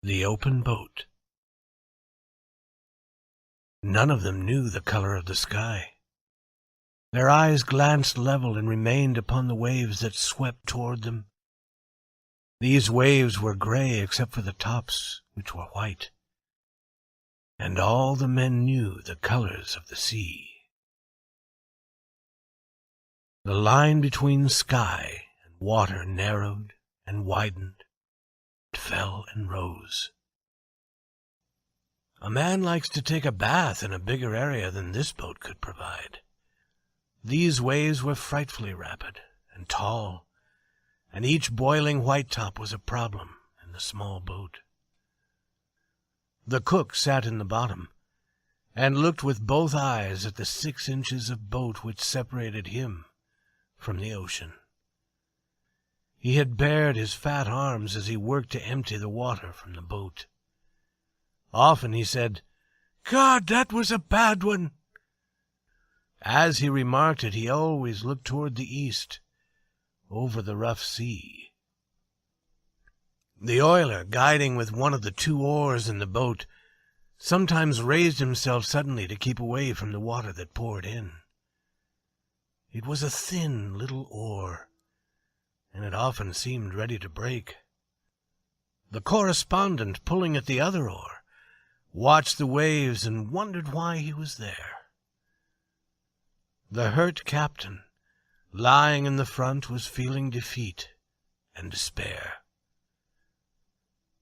The Open Boat. None of them knew the color of the sky. Their eyes glanced level and remained upon the waves that swept toward them. These waves were gray except for the tops, which were white. And all the men knew the colors of the sea. The line between sky and water narrowed and widened, fell and rose. A man likes to take a bath in a bigger area than this boat could provide. These waves were frightfully rapid and tall, and each boiling white top was a problem in the small boat. The cook sat in the bottom, and looked with both eyes at the 6 inches of boat which separated him from the ocean. He had bared his fat arms as he worked to empty the water from the boat. Often he said, "God, that was a bad one." As he remarked it, he always looked toward the east, over the rough sea. The oiler, guiding with one of the 2 oars in the boat, sometimes raised himself suddenly to keep away from the water that poured in. It was a thin little oar, and it often seemed ready to break. The correspondent, pulling at the other oar, watched the waves and wondered why he was there. The hurt captain, lying in the front, was feeling defeat and despair.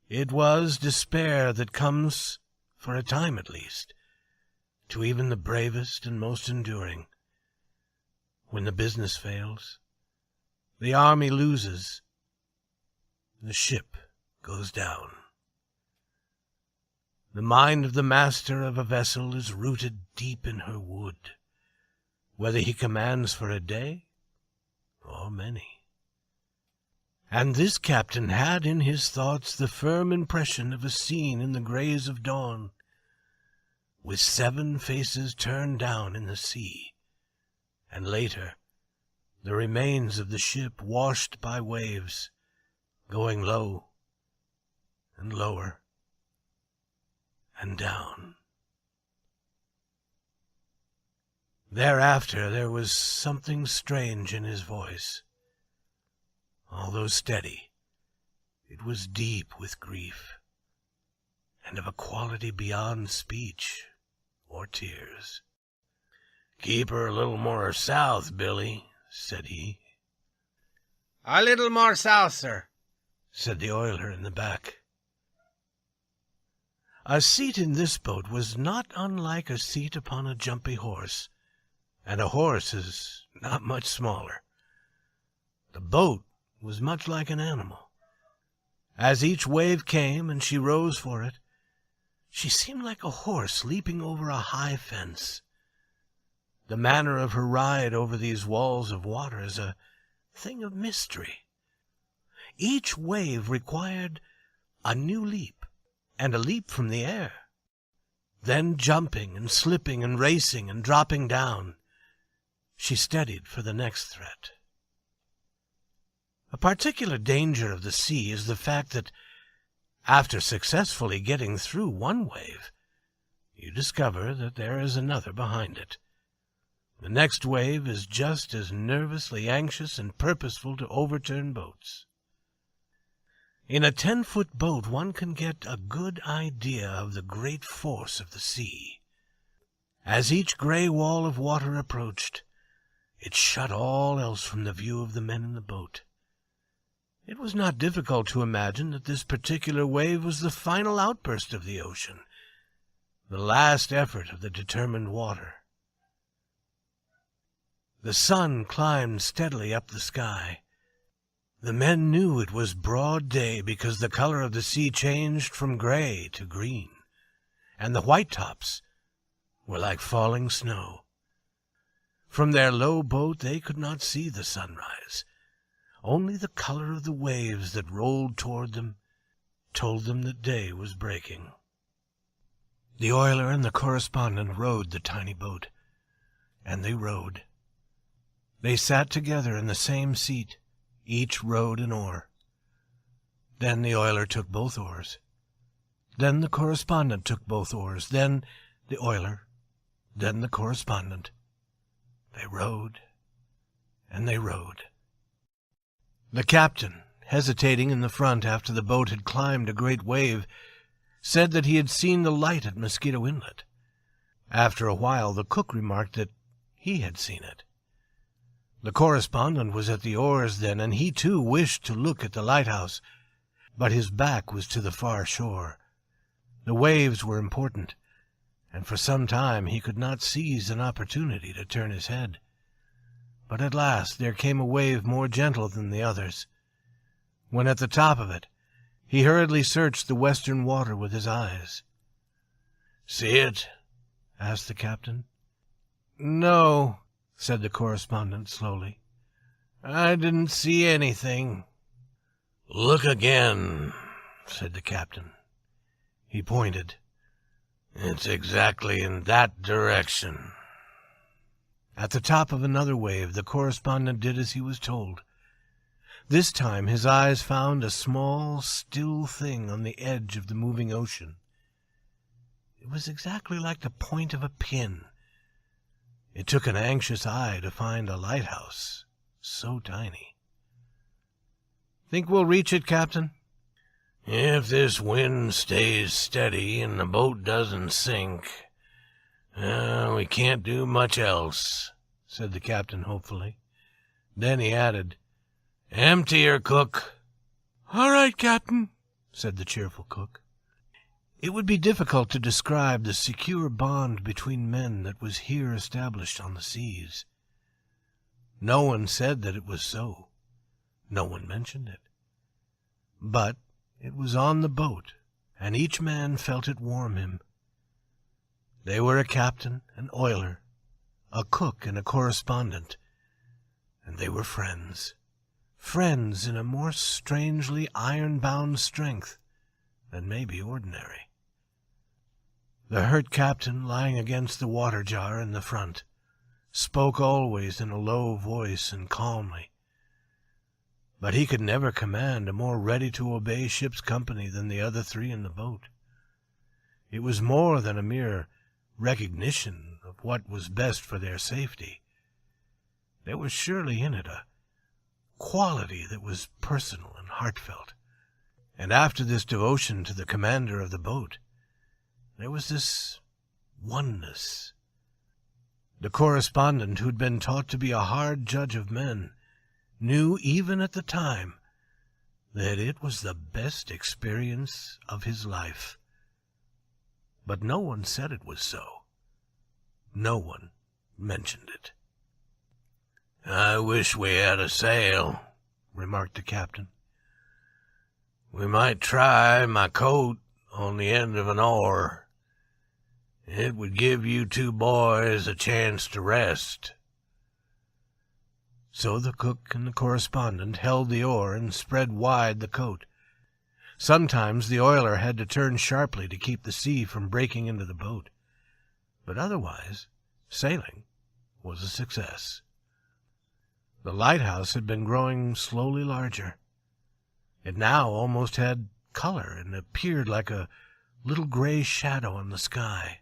It was despair that comes, for a time at least, to even the bravest and most enduring. When the business fails, the army loses, the ship goes down. The mind of the master of a vessel is rooted deep in her wood, whether he commands for a day or many. And this captain had in his thoughts the firm impression of a scene in the grays of dawn, with 7 faces turned down in the sea, and later the remains of the ship washed by waves, going low and lower and down. Thereafter there was something strange in his voice. Although steady, it was deep with grief, and of a quality beyond speech or tears. "Keep her a little more south, Billy," said he. "A little more south, sir," said the oiler in the back. A seat in this boat was not unlike a seat upon a jumpy horse, and a horse is not much smaller. The boat was much like an animal. As each wave came and she rose for it, she seemed like a horse leaping over a high fence. The manner of her ride over these walls of water is a thing of mystery. Each wave required a new leap, and a leap from the air, then jumping and slipping and racing and dropping down. She steadied for the next threat. A particular danger of the sea is the fact that, after successfully getting through one wave, you discover that there is another behind it. The next wave is just as nervously anxious and purposeful to overturn boats. In a 10-foot boat one can get a good idea of the great force of the sea. As each gray wall of water approached, it shut all else from the view of the men in the boat. It was not difficult to imagine that this particular wave was the final outburst of the ocean, the last effort of the determined water. The sun climbed steadily up the sky. The men knew it was broad day because the color of the sea changed from gray to green, and the white tops were like falling snow. From their low boat they could not see the sunrise. Only the color of the waves that rolled toward them told them that day was breaking. The oiler and the correspondent rowed the tiny boat, and they rowed. They sat together in the same seat. Each rowed an oar. Then the oiler took both oars, Then the correspondent took both oars, then the oiler, then the correspondent. They rowed, and they rowed. The captain, hesitating in the front after the boat had climbed a great wave, said that he had seen the light at Mosquito Inlet. After a while, the cook remarked that he had seen it. The correspondent was at the oars then, and he too wished to look at the lighthouse, but his back was to the far shore. The waves were important, and for some time he could not seize an opportunity to turn his head. But at last there came a wave more gentle than the others. When at the top of it, he hurriedly searched the western water with his eyes. "See it?" asked the captain. "No," said the correspondent slowly. "I didn't see anything." "Look again," said the captain. He pointed. "It's exactly in that direction." At the top of another wave, the correspondent did as he was told. This time his eyes found a small, still thing on the edge of the moving ocean. It was exactly like the point of a pin. It took an anxious eye to find a lighthouse so tiny. "Think we'll reach it, Captain?" "If this wind stays steady and the boat doesn't sink, we can't do much else," said the captain hopefully. Then he added, "Empty her, cook." "All right, Captain," said the cheerful cook. It would be difficult to describe the secure bond between men that was here established on the seas. No one said that it was so. No one mentioned it. But it was on the boat, and each man felt it warm him. They were a captain, an oiler, a cook, and a correspondent, and they were friends. Friends in a more strangely iron-bound strength than may be ordinary. The hurt captain, lying against the water jar in the front, spoke always in a low voice and calmly. But he could never command a more ready-to-obey ship's company than the other three in the boat. It was more than a mere recognition of what was best for their safety. There was surely in it a quality that was personal and heartfelt. And after this devotion to the commander of the boat, there was this oneness. The correspondent, who'd been taught to be a hard judge of men, knew even at the time that it was the best experience of his life. But no one said it was so. No one mentioned it. "I wish we had a sail," remarked the captain. "We might try my coat on the end of an oar. It would give you two boys a chance to rest." So the cook and the correspondent held the oar and spread wide the coat. Sometimes the oiler had to turn sharply to keep the sea from breaking into the boat, but otherwise sailing was a success. The lighthouse had been growing slowly larger. It now almost had color and appeared like a little gray shadow on the sky.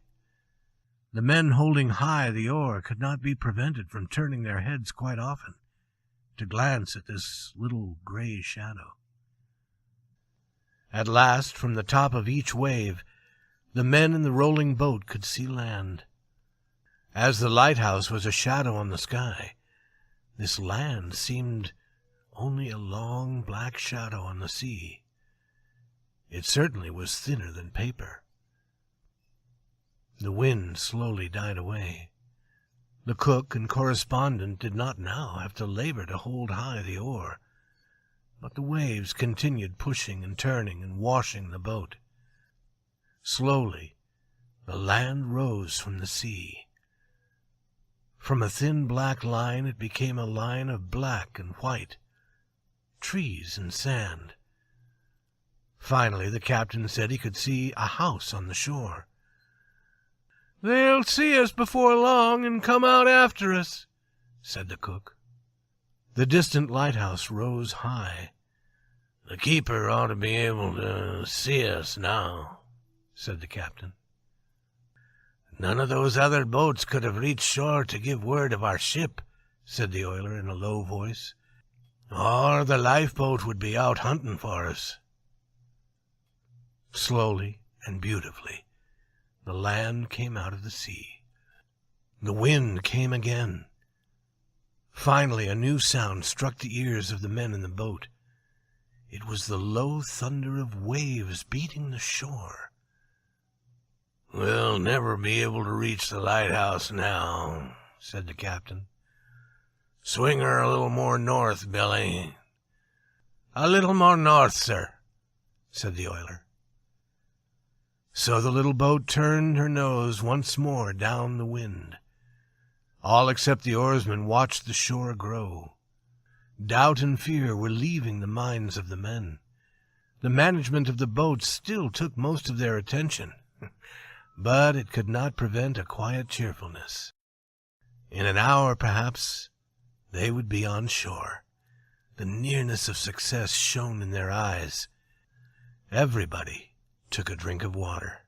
The men holding high the oar could not be prevented from turning their heads quite often to glance at this little gray shadow. At last, from the top of each wave, the men in the rolling boat could see land. As the lighthouse was a shadow on the sky, this land seemed only a long black shadow on the sea. It certainly was thinner than paper. The wind slowly died away. The cook and correspondent did not now have to labor to hold high the oar, but the waves continued pushing and turning and washing the boat. Slowly, the land rose from the sea. From a thin black line it became a line of black and white, trees and sand. Finally, the captain said he could see a house on the shore. "They'll see us before long and come out after us," said the cook. The distant lighthouse rose high. "The keeper ought to be able to see us now," said the captain. "None of those other boats could have reached shore to give word of our ship," said the oiler in a low voice. "Or the lifeboat would be out hunting for us." Slowly and beautifully, the land came out of the sea. The wind came again. Finally, a new sound struck the ears of the men in the boat. It was the low thunder of waves beating the shore. "We'll never be able to reach the lighthouse now," said the captain. "Swing her a little more north, Billy." "A little more north, sir," said the oiler. So the little boat turned her nose once more down the wind. All except the oarsmen watched the shore grow. Doubt and fear were leaving the minds of the men. The management of the boat still took most of their attention, but it could not prevent a quiet cheerfulness. In an hour, perhaps, they would be on shore. The nearness of success shone in their eyes. Everybody took a drink of water.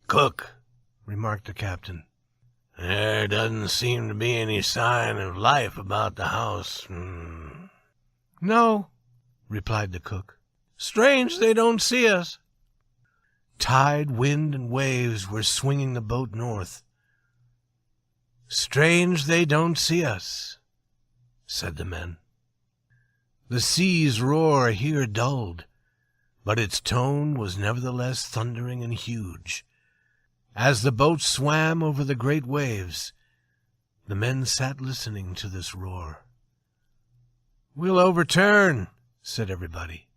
"Cook," remarked the captain, "there doesn't seem to be any sign of life about the house." "No," replied the cook. "Strange they don't see us." Tide, wind, and waves were swinging the boat north. "Strange they don't see us," said the men. The sea's roar here dulled, but its tone was nevertheless thundering and huge. As the boat swam over the great waves, the men sat listening to this roar. "We'll overturn," said everybody.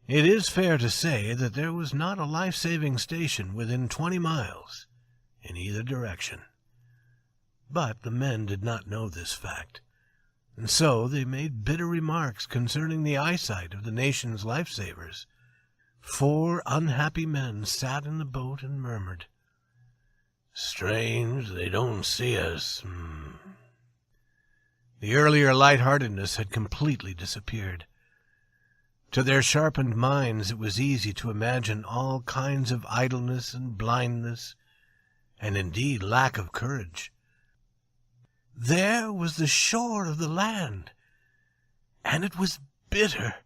It is fair to say that there was not a life-saving station within 20 miles in either direction. But the men did not know this fact, and so they made bitter remarks concerning the eyesight of the nation's lifesavers. 4 unhappy men sat in the boat and murmured, "Strange they don't see us." The earlier lightheartedness had completely disappeared. To their sharpened minds it was easy to imagine all kinds of idleness and blindness, and indeed lack of courage. There was the shore of the land, and it was bitter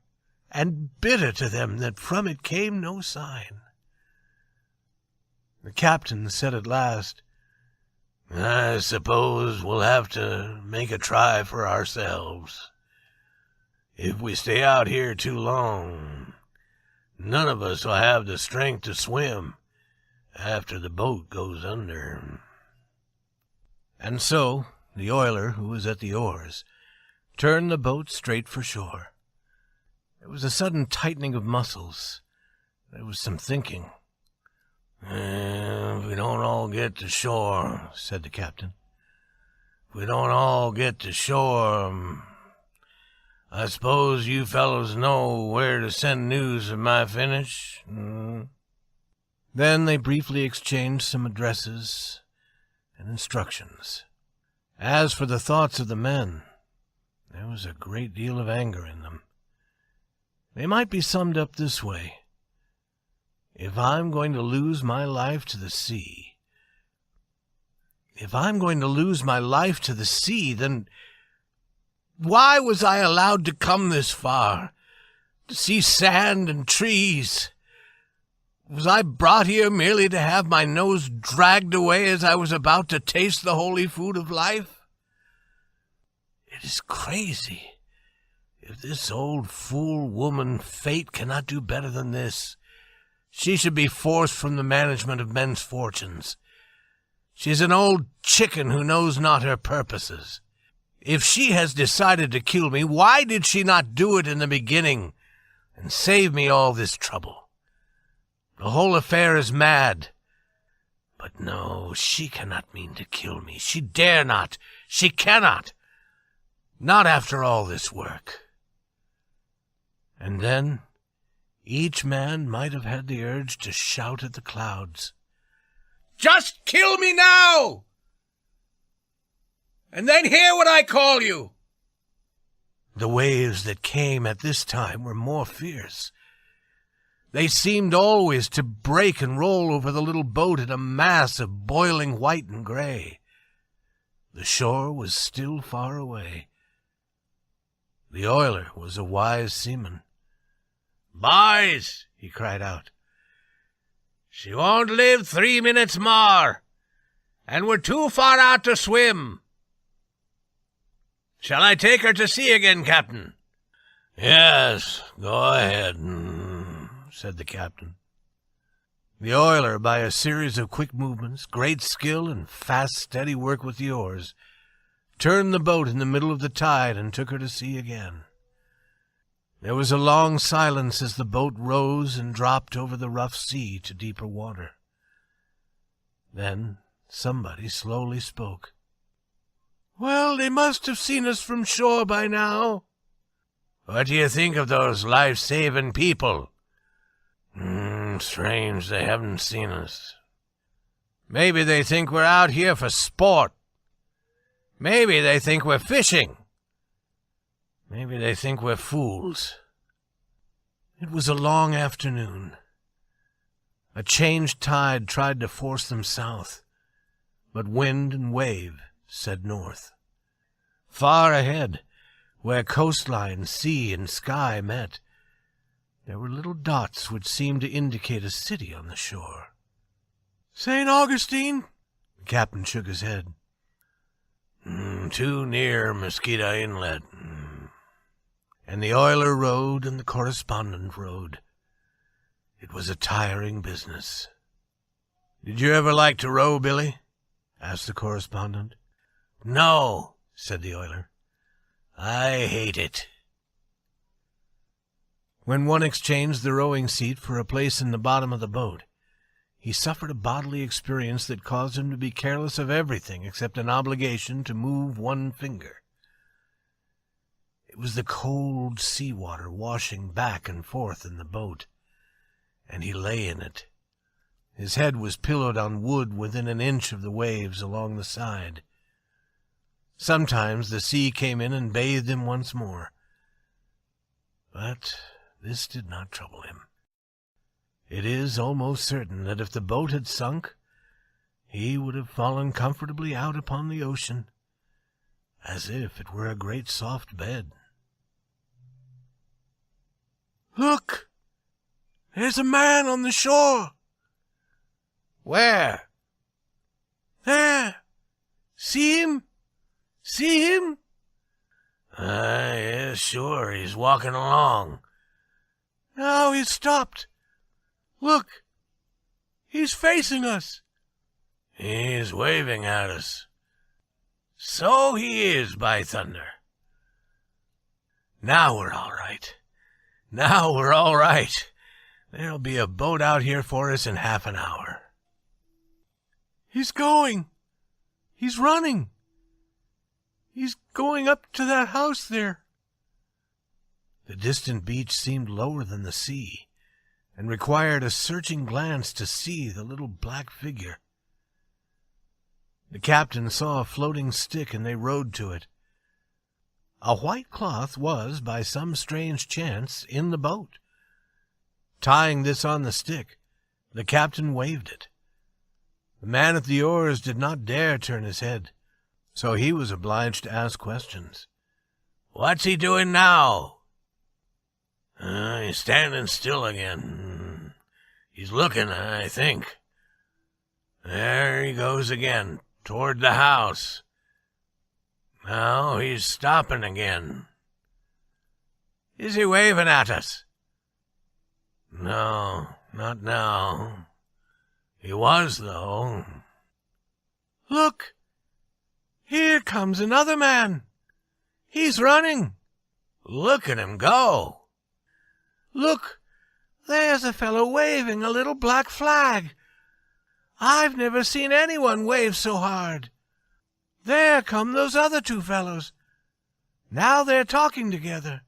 and bitter to them that from it came no sign. The captain said at last, "I suppose we'll have to make a try for ourselves. If we stay out here too long, none of us will have the strength to swim after the boat goes under." And so the oiler, who was at the oars, turned the boat straight for shore. There was a sudden tightening of muscles. There was some thinking. "If we don't all get to shore," said the captain. "If we don't all get to shore, I suppose you fellows know where to send news of my finish?" Then they briefly exchanged some addresses and instructions. As for the thoughts of the men, there was a great deal of anger in them. They might be summed up this way: if I'm going to lose my life to the sea, then why was I allowed to come this far, to see sand and trees? Was I brought here merely to have my nose dragged away as I was about to taste the holy food of life? It is crazy. If this old fool woman, Fate, cannot do better than this, she should be forced from the management of men's fortunes. She is an old chicken who knows not her purposes. If she has decided to kill me, why did she not do it in the beginning and save me all this trouble? The whole affair is mad. But no, she cannot mean to kill me. She dare not. She cannot. Not after all this work. And then each man might have had the urge to shout at the clouds, "Just kill me now! And then hear what I call you!" The waves that came at this time were more fierce. They seemed always to break and roll over the little boat in a mass of boiling white and gray. The shore was still far away. The oiler was a wise seaman. "Boys," he cried out, "she won't live 3 minutes more, and we're too far out to swim. Shall I take her to sea again, Captain?" "Yes, go ahead," said the captain. The oiler, by a series of quick movements, great skill, and fast, steady work with the oars, turned the boat in the middle of the tide and took her to sea again. There was a long silence as the boat rose and dropped over the rough sea to deeper water. Then somebody slowly spoke. "Well, they must have seen us from shore by now." "What do you think of those life-saving people?" "Strange they haven't seen us." "Maybe they think we're out here for sport. Maybe they think we're fishing. Maybe they think we're fools." It was a long afternoon. A changed tide tried to force them south, but wind and wave said north. Far ahead, where coastline, sea, and sky met, there were little dots which seemed to indicate a city on the shore. "St. Augustine?" The captain shook his head. "Too near Mosquito Inlet." And the oiler rowed and the correspondent rowed. It was a tiring business. "Did you ever like to row, Billy?" asked the correspondent. "No," said the oiler. "I hate it." When one exchanged the rowing seat for a place in the bottom of the boat, he suffered a bodily experience that caused him to be careless of everything except an obligation to move one finger. It was the cold sea water washing back and forth in the boat, and he lay in it. His head was pillowed on wood within an inch of the waves along the side. Sometimes the sea came in and bathed him once more. But this did not trouble him. It is almost certain that if the boat had sunk, he would have fallen comfortably out upon the ocean, as if it were a great soft bed. "Look! There's a man on the shore." "Where?" "There. See him? See him?" Yes, sure, he's walking along." "Now he's stopped. Look! He's facing us." "He's waving at us." "So he is, by thunder." "Now we're all right. Now we're all right. There'll be a boat out here for us in half an hour." "He's going. He's running. He's going up to that house there." The distant beach seemed lower than the sea, and required a searching glance to see the little black figure. The captain saw a floating stick, and they rowed to it. A white cloth was, by some strange chance, in the boat. Tying this on the stick, the captain waved it. The man at the oars did not dare turn his head, so he was obliged to ask questions. "What's he doing now?" He's standing still again. He's looking, I think. There he goes again, toward the house. Now he's stopping again." "Is he waving at us?" "No, not now. He was, though." "Look! Here comes another man. He's running." "Look at him go." "Look! There's a fellow waving a little black flag. I've never seen anyone wave so hard. There come those other two fellows. Now they're talking together.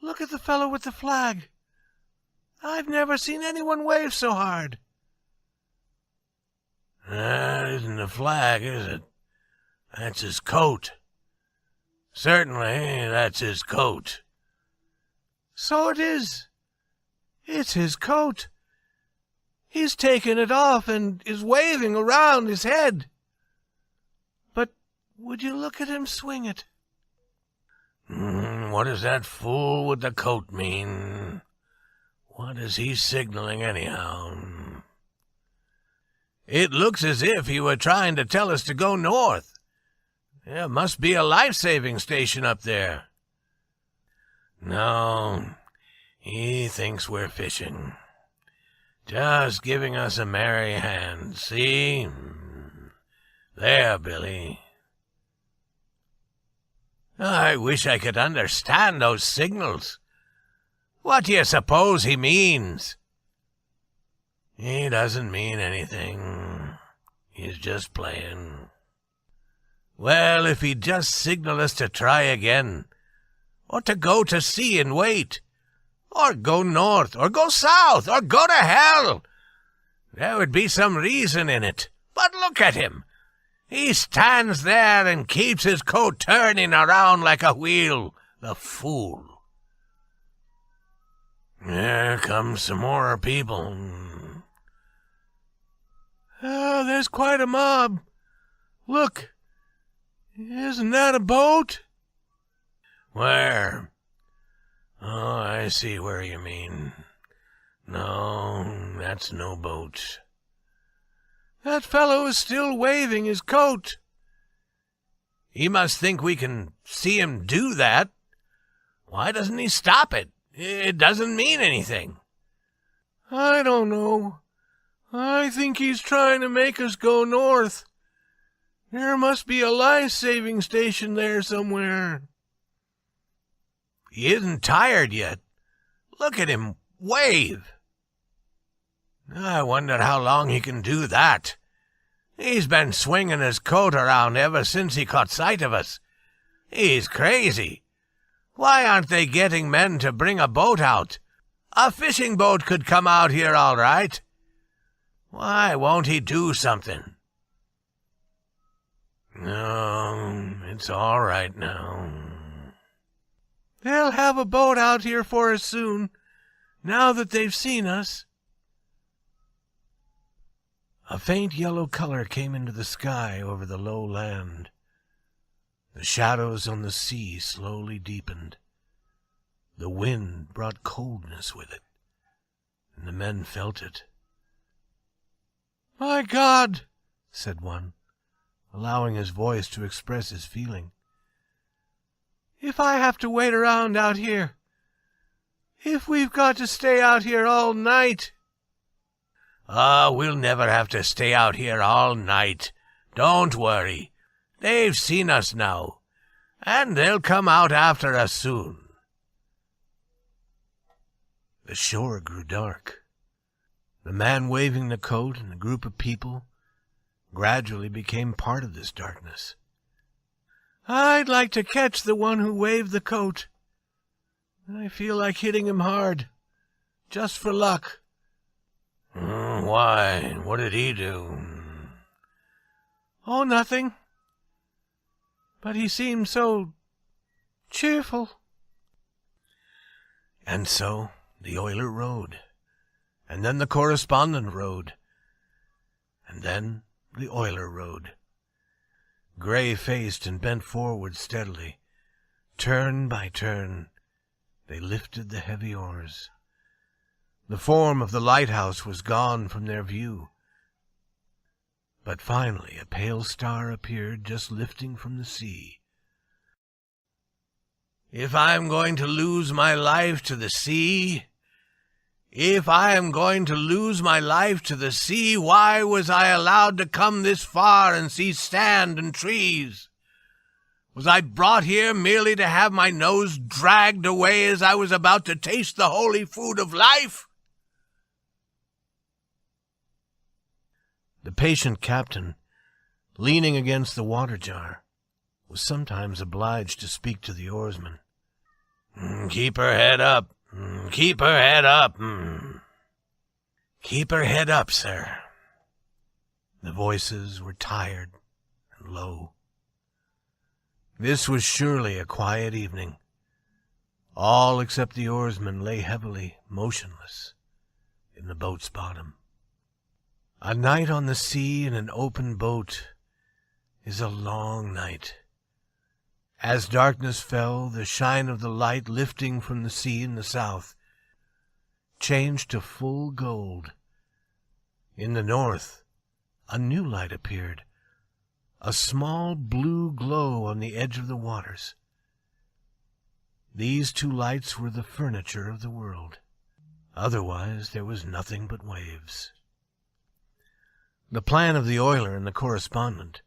Look at the fellow with the flag. I've never seen anyone wave so hard." "That isn't a flag, is it? That's his coat. Certainly, that's his coat." "So it is. It's his coat. He's taken it off and is waving around his head. But would you look at him swing it? What does that fool with the coat mean? What is he signaling anyhow? It looks as if he were trying to tell us to go north. There must be a life-saving station up there. No, he thinks we're fishing. Just giving us a merry hand, see? There, Billy. I wish I could understand those signals. What do you suppose he means? He doesn't mean anything. He's just playing. Well, if he'd just signal us to try again, or to go to sea and wait, or go north, or go south, or go to hell, there would be some reason in it. But look at him. He stands there and keeps his coat turning around like a wheel, the fool. There comes some more people. Oh, there's quite a mob. Look, isn't that a boat? Where? Oh, I see where you mean. No, that's no boat. That fellow is still waving his coat. He must think we can see him do that. Why doesn't he stop it? It doesn't mean anything. I don't know. I think he's trying to make us go north. There must be a life-saving station there somewhere. He isn't tired yet. Look at him wave. I wonder how long he can do that. He's been swinging his coat around ever since he caught sight of us. He's crazy. Why aren't they getting men to bring a boat out? A fishing boat could come out here all right. Why won't he do something? No, it's all right now. They'll have a boat out here for us soon, now that they've seen us. A faint yellow color came into the sky over the low land. The shadows on the sea slowly deepened. The wind brought coldness with it, and the men felt it. "My God," said one, allowing his voice to express his feeling. "If I have to wait around out here, if we've got to stay out here all night." "Oh, we'll never have to stay out here all night. Don't worry. They've seen us now, and they'll come out after us soon." The shore grew dark. The man waving the coat and the group of people gradually became part of this darkness. "I'd like to catch the one who waved the coat. I feel like hitting him hard, just for luck." Why? What did he do? "Oh, nothing. But he seemed so cheerful." And so the oiler rode, and then the correspondent rode, and then the oiler rode. Gray-faced and bent forward steadily, turn by turn, they lifted the heavy oars. The form of the lighthouse was gone from their view, but finally a pale star appeared just lifting from the sea. If I'm going to lose my life to the sea, why was I allowed to come this far and see sand and trees? Was I brought here merely to have my nose dragged away as I was about to taste the holy food of life? The patient captain, leaning against the water jar, was sometimes obliged to speak to the oarsman. "Keep her head up. Keep her head up. Keep her head up, sir." The voices were tired and low. This was surely a quiet evening. All except the oarsman lay heavily, motionless, in the boat's bottom. A night on the sea in an open boat is a long night. As darkness fell, the shine of the light lifting from the sea in the south changed to full gold. In the north, a new light appeared, a small blue glow on the edge of the waters. These two lights were the furniture of the world. Otherwise, there was nothing but waves. The plan of the oiler and the correspondent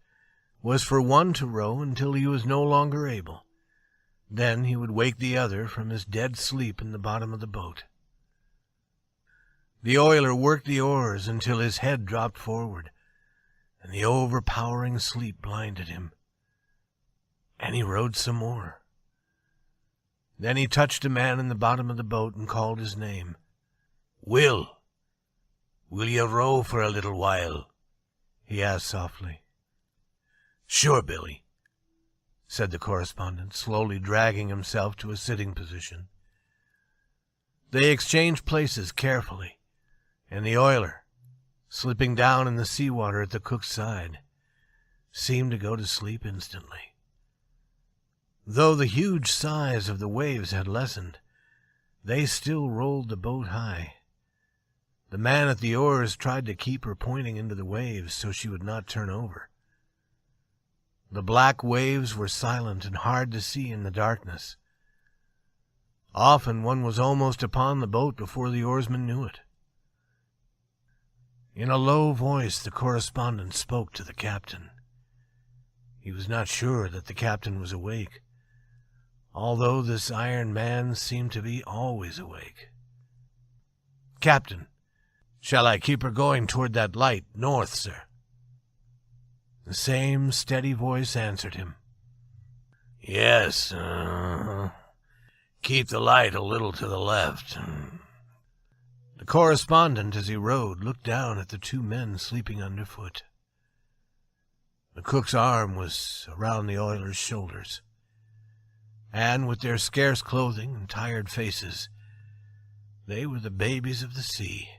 was for one to row until he was no longer able. Then he would wake the other from his dead sleep in the bottom of the boat. The oiler worked the oars until his head dropped forward, and the overpowering sleep blinded him. And he rowed some more. Then he touched a man in the bottom of the boat and called his name. "Will you row for a little while?" he asked softly. "Sure, Billy," said the correspondent, slowly dragging himself to a sitting position. They exchanged places carefully, and the oiler, slipping down in the seawater at the cook's side, seemed to go to sleep instantly. Though the huge size of the waves had lessened, they still rolled the boat high. The man at the oars tried to keep her pointing into the waves so she would not turn over. The black waves were silent and hard to see in the darkness. Often one was almost upon the boat before the oarsman knew it. In a low voice, the correspondent spoke to the captain. He was not sure that the captain was awake, although this iron man seemed to be always awake. "Captain, shall I keep her going toward that light north, sir?" The same steady voice answered him. "Yes, keep the light a little to the left." The correspondent, as he rowed, looked down at the two men sleeping underfoot. The cook's arm was around the oiler's shoulders, and with their scarce clothing and tired faces, they were the babies of the sea.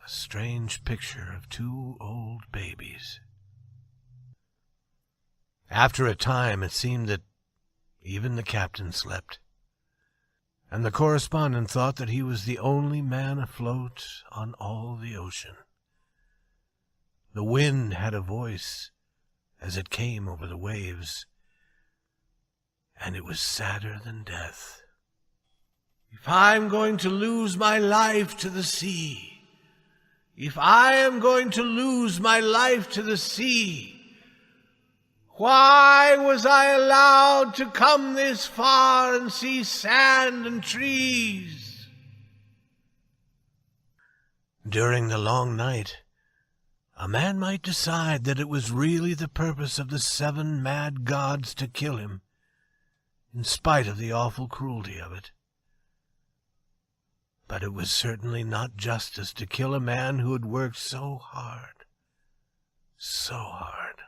A strange picture of two old babies. After a time, it seemed that even the captain slept, and the correspondent thought that he was the only man afloat on all the ocean. The wind had a voice as it came over the waves, and it was sadder than death. "If I'm going to lose my life to the sea, if I am going to lose my life to the sea, why was I allowed to come this far and see sand and trees?" During the long night, a man might decide that it was really the purpose of the 7 mad gods to kill him, in spite of the awful cruelty of it. But it was certainly not justice to kill a man who had worked so hard, so hard.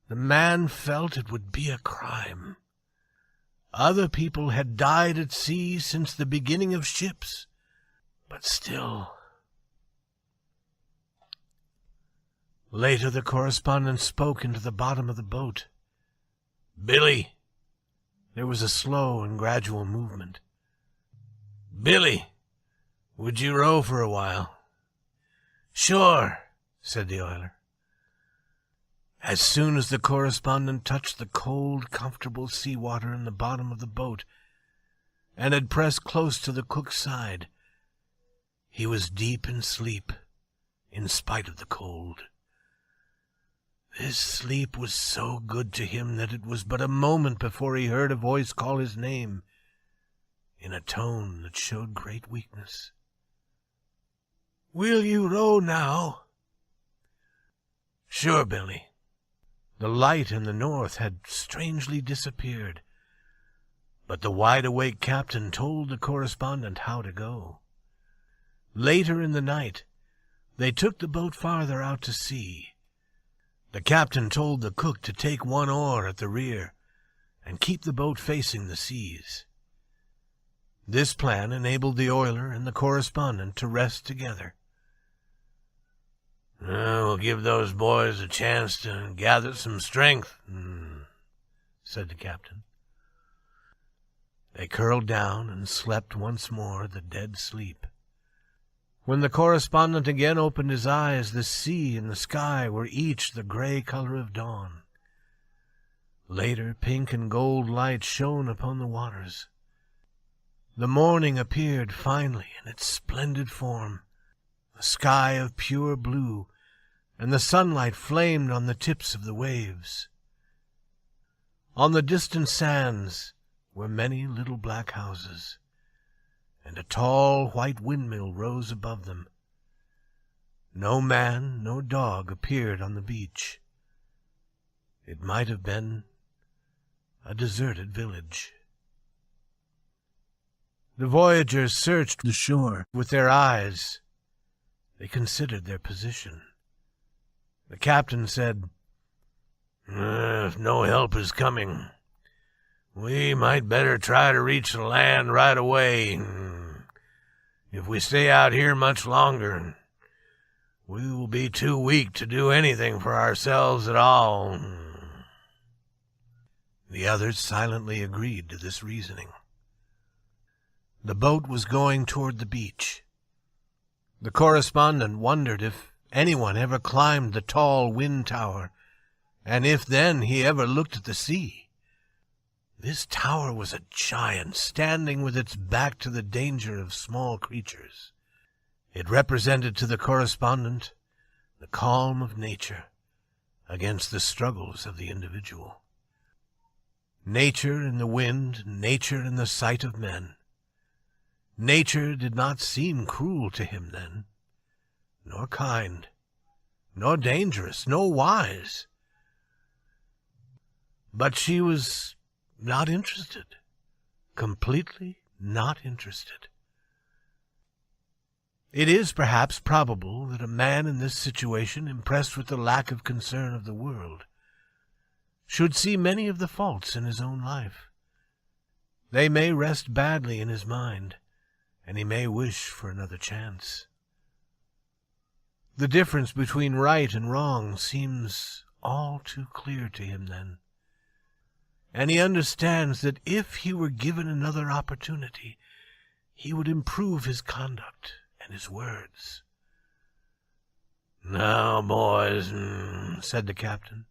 The man felt it would be a crime. Other people had died at sea since the beginning of ships, but still. Later the correspondent spoke into the bottom of the boat. "Billy." There was a slow and gradual movement. "Billy, would you row for a while?" "Sure," said the oiler. As soon as the correspondent touched the cold, comfortable sea-water in the bottom of the boat and had pressed close to the cook's side, he was deep in sleep, in spite of the cold. This sleep was so good to him that it was but a moment before he heard a voice call his name in a tone that showed great weakness. "Will you row now?" "Sure, Billy." The light in the north had strangely disappeared, but the wide-awake captain told the correspondent how to go. Later in the night, they took the boat farther out to sea. The captain told the cook to take one oar at the rear and keep the boat facing the seas. This plan enabled the oiler and the correspondent to rest together. We'll give those boys a chance to gather some strength, said the captain. They curled down and slept once more the dead sleep. When the correspondent again opened his eyes, the sea and the sky were each the gray color of dawn. Later, pink and gold light shone upon the waters. The morning appeared finally in its splendid form, a sky of pure blue, and the sunlight flamed on the tips of the waves. On the distant sands were many little black houses, and a tall white windmill rose above them. No man, no dog appeared on the beach. It might have been a deserted village. The voyagers searched the shore with their eyes. They considered their position. The captain said, If no help is coming, we might better try to reach the land right away. If we stay out here much longer, we will be too weak to do anything for ourselves at all. The others silently agreed to this reasoning. The boat was going toward the beach. The correspondent wondered if anyone ever climbed the tall wind tower, and if then he ever looked at the sea. This tower was a giant, standing with its back to the danger of small creatures. It represented to the correspondent the calm of nature against the struggles of the individual. Nature in the wind, nature in the sight of men. Nature did not seem cruel to him then, nor kind, nor dangerous, nor wise. But she was not interested, completely not interested. It is perhaps probable that a man in this situation, impressed with the lack of concern of the world, should see many of the faults in his own life. They may rest badly in his mind, and he may wish for another chance. The difference between right and wrong seems all too clear to him then, and he understands that if he were given another opportunity, he would improve his conduct and his words. "Now, boys," said the captain,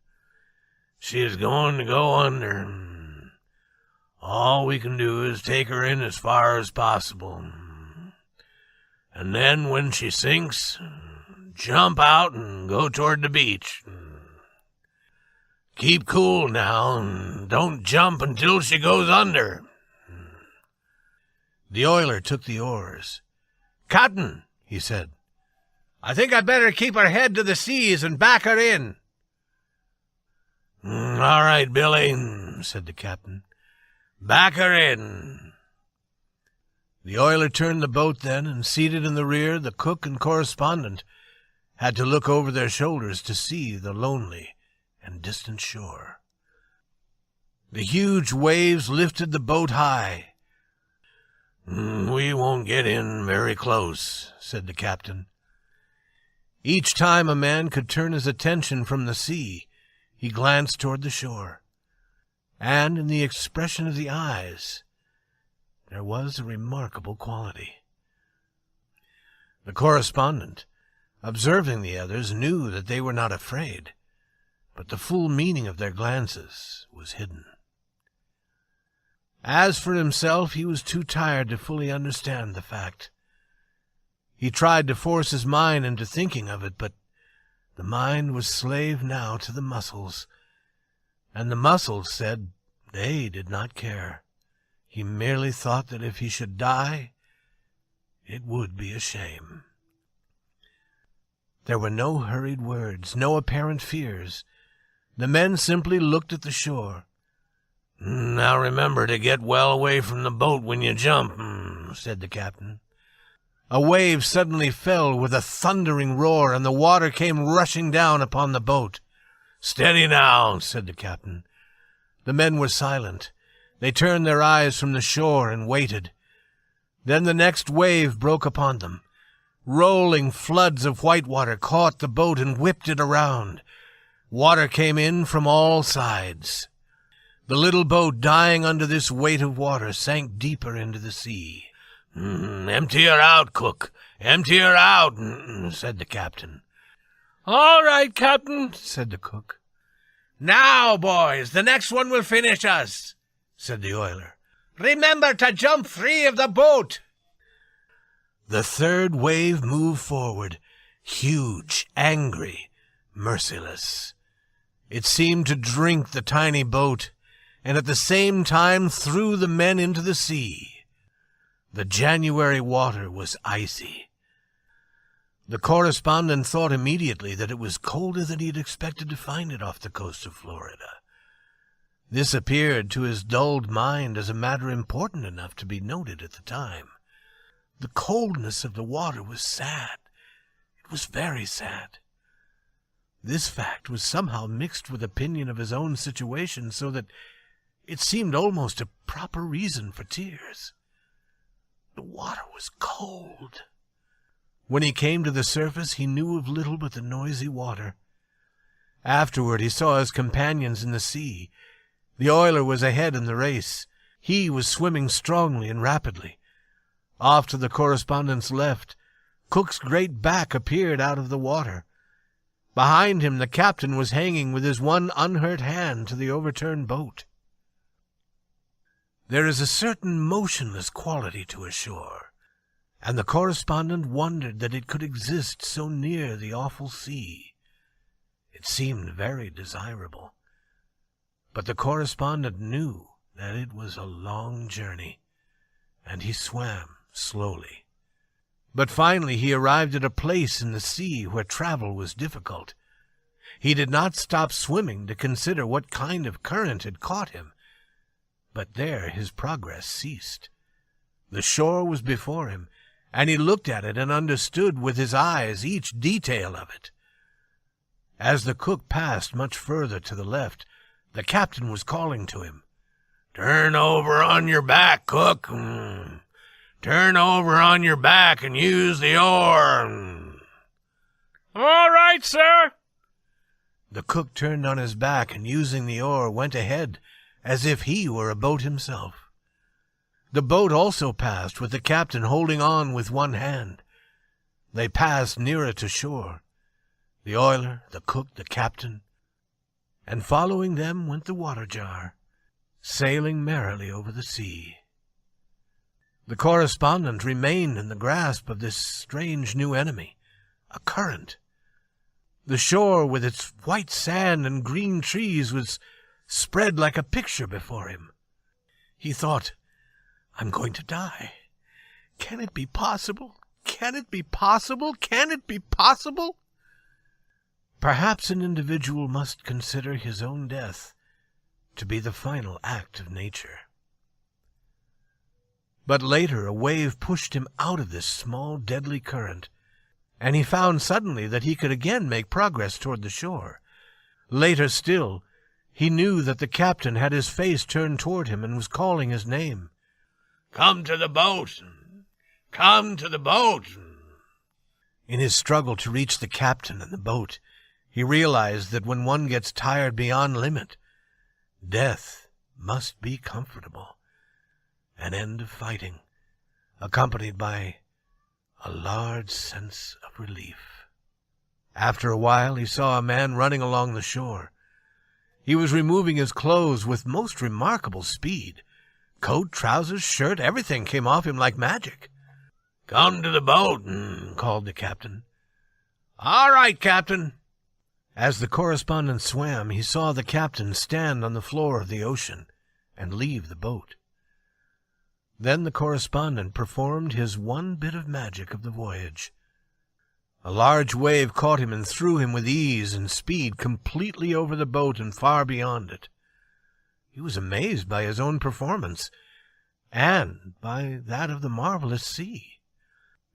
"she is going to go under. All we can do is take her in as far as possible. And then when she sinks, jump out and go toward the beach. Keep cool now, and don't jump until she goes under." The oiler took the oars. "Captain," he said, "I think I'd better keep her head to the seas and back her in." "All right, Billy," said the captain. "Back her in." The oiler turned the boat then, and seated in the rear, the cook and correspondent had to look over their shoulders to see the lonely and distant shore. The huge waves lifted the boat high. "We won't get in very close," said the captain. Each time a man could turn his attention from the sea, he glanced toward the shore, and in the expression of the eyes there was a remarkable quality. The correspondent, observing the others, knew that they were not afraid, but the full meaning of their glances was hidden. As for himself, he was too tired to fully understand the fact. He tried to force his mind into thinking of it, but the mind was slave now to the muscles, and the muscles said they did not care. He merely thought that if he should die, it would be a shame. There were no hurried words, no apparent fears. The men simply looked at the shore. "Now remember to get well away from the boat when you jump," said the captain. A wave suddenly fell with a thundering roar, and the water came rushing down upon the boat. "Steady now," said the captain. The men were silent. They turned their eyes from the shore and waited. Then the next wave broke upon them. Rolling floods of white water caught the boat and whipped it around. Water came in from all sides. The little boat, dying under this weight of water, sank deeper into the sea. Empty her out, cook. Empty her out, said the captain. All right, Captain, said the cook. Now, boys, the next one will finish us, said the oiler. Remember to jump free of the boat. The third wave moved forward, huge, angry, merciless. It seemed to drink the tiny boat, and at the same time threw the men into the sea. The January water was icy. The correspondent thought immediately that it was colder than he had expected to find it off the coast of Florida. This appeared to his dulled mind as a matter important enough to be noted at the time. The coldness of the water was sad. It was very sad. This fact was somehow mixed with opinion of his own situation, so that it seemed almost a proper reason for tears. The water was cold. When he came to the surface, he knew of little but the noisy water. Afterward, he saw his companions in the sea. The oiler was ahead in the race. He was swimming strongly and rapidly. Off to the correspondent's left, Cook's great back appeared out of the water. Behind him, the captain was hanging with his one unhurt hand to the overturned boat. There is a certain motionless quality to a shore, and the correspondent wondered that it could exist so near the awful sea. It seemed very desirable, but the correspondent knew that it was a long journey, and he swam slowly. But finally he arrived at a place in the sea where travel was difficult. He did not stop swimming to consider what kind of current had caught him, but there his progress ceased. The shore was before him, and he looked at it and understood with his eyes each detail of it. As the cook passed much further to the left, the captain was calling to him. "Turn over on your back, cook. Turn over on your back and use the oar." "All right, sir." The cook turned on his back and, using the oar, went ahead as if he were a boat himself. The boat also passed, with the captain holding on with one hand. They passed nearer to shore, the oiler, the cook, the captain, and following them went the water jar, sailing merrily over the sea. The correspondent remained in the grasp of this strange new enemy, a current. The shore, with its white sand and green trees, was spread like a picture before him. He thought, "I'm going to die. Can it be possible? Can it be possible? Can it be possible?" Perhaps an individual must consider his own death to be the final act of nature. But later a wave pushed him out of this small, deadly current, and he found suddenly that he could again make progress toward the shore. Later still, he knew that the captain had his face turned toward him and was calling his name. "Come to the boat! Come to the boat!" In his struggle to reach the captain and the boat, he realized that when one gets tired beyond limit, death must be comfortable. An end of fighting, accompanied by a large sense of relief. After a while he saw a man running along the shore. He was removing his clothes with most remarkable speed. Coat, trousers, shirt, everything came off him like magic. "Come to the boat," called the captain. "All right, Captain." As the correspondent swam, he saw the captain stand on the floor of the ocean and leave the boat. Then the correspondent performed his one bit of magic of the voyage. A large wave caught him and threw him with ease and speed completely over the boat and far beyond it. He was amazed by his own performance, and by that of the marvelous sea.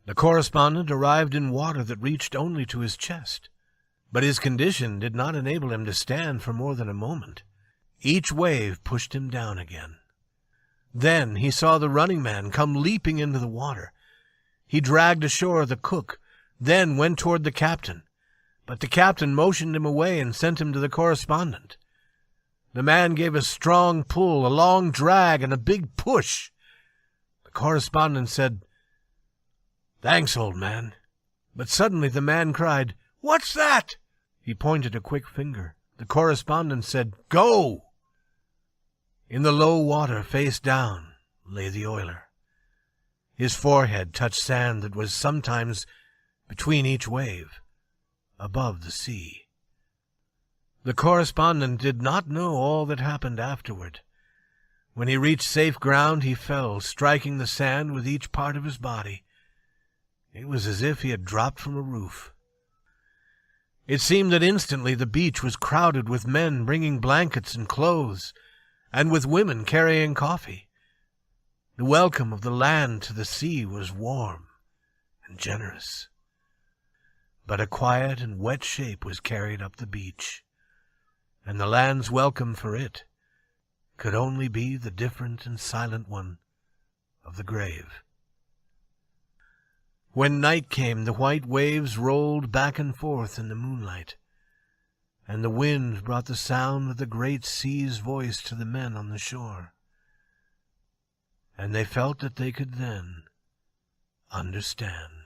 The correspondent arrived in water that reached only to his chest, but his condition did not enable him to stand for more than a moment. Each wave pushed him down again. Then he saw the running man come leaping into the water. He dragged ashore the cook, then went toward the captain. But the captain motioned him away and sent him to the correspondent. The man gave a strong pull, a long drag, and a big push. The correspondent said, "Thanks, old man." But suddenly the man cried, "What's that?" He pointed a quick finger. The correspondent said, "Go!" In the low water, face down, lay the oiler. His forehead touched sand that was sometimes between each wave, above the sea. The correspondent did not know all that happened afterward. When he reached safe ground, he fell, striking the sand with each part of his body. It was as if he had dropped from a roof. It seemed that instantly the beach was crowded with men bringing blankets and clothes, and with women carrying coffee. The welcome of the land to the sea was warm and generous. But a quiet and wet shape was carried up the beach, and the land's welcome for it could only be the different and silent one of the grave. When night came, the white waves rolled back and forth in the moonlight, and the wind brought the sound of the great sea's voice to the men on the shore. And they felt that they could then understand.